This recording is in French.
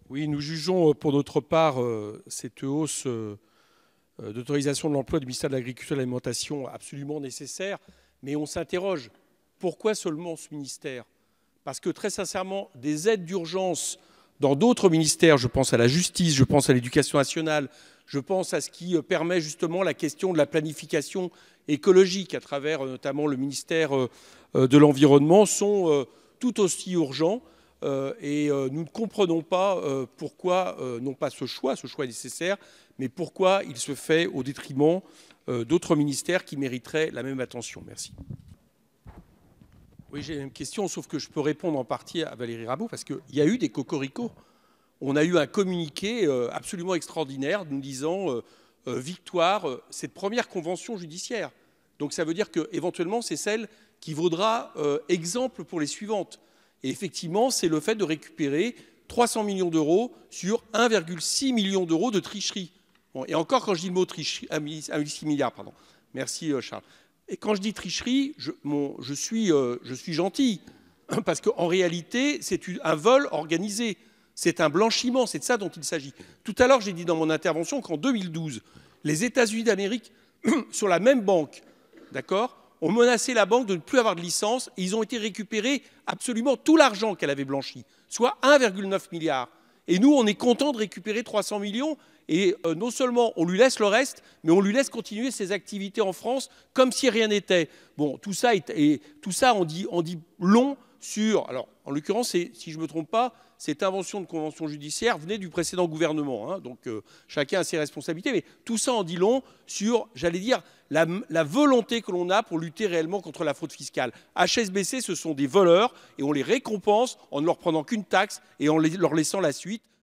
Oui, nous jugeons pour notre part cette hausse d'autorisation de l'emploi du ministère de l'Agriculture et de l'Alimentation absolument nécessaire, mais on s'interroge. Pourquoi seulement ce ministère? Parce que très sincèrement, des aides d'urgence dans d'autres ministères, je pense à la justice, je pense à l'éducation nationale, je pense à ce qui permet justement la question de la planification écologique à travers notamment le ministère de l'Environnement, sont tout aussi urgents. Et nous ne comprenons pas pourquoi, non pas ce choix est nécessaire, mais pourquoi il se fait au détriment d'autres ministères qui mériteraient la même attention. Merci. Oui, j'ai la même question, sauf que je peux répondre en partie à Valérie Rabault, parce qu'il y a eu des cocoricots. On a eu un communiqué absolument extraordinaire nous disant victoire, cette première convention judiciaire. Donc ça veut dire qu'éventuellement, c'est celle qui vaudra exemple pour les suivantes. Et effectivement, c'est le fait de récupérer 300 millions d'euros sur 1,6 million d'euros de tricherie. Bon, et encore, quand je dis le mot tricherie, 1,6 milliard, pardon. Merci Charles. Et quand je dis tricherie, je suis gentil, parce qu'en réalité, c'est un vol organisé. C'est un blanchiment, c'est de ça dont il s'agit. Tout à l'heure, j'ai dit dans mon intervention qu'en 2012, les États-Unis d'Amérique, sur la même banque, d'accord, ont menacé la banque de ne plus avoir de licence et ils ont été récupérés absolument tout l'argent qu'elle avait blanchi, soit 1,9 milliard. Et nous, on est content de récupérer 300 millions et non seulement on lui laisse le reste, mais on lui laisse continuer ses activités en France comme si rien n'était. Bon, tout ça, on dit long sur... Alors, en l'occurrence, si je ne me trompe pas, cette invention de convention judiciaire venait du précédent gouvernement. Hein, donc, chacun a ses responsabilités. Mais tout ça en dit long sur, j'allais dire, la volonté que l'on a pour lutter réellement contre la fraude fiscale. HSBC, ce sont des voleurs et on les récompense en ne leur prenant qu'une taxe et en leur laissant la suite.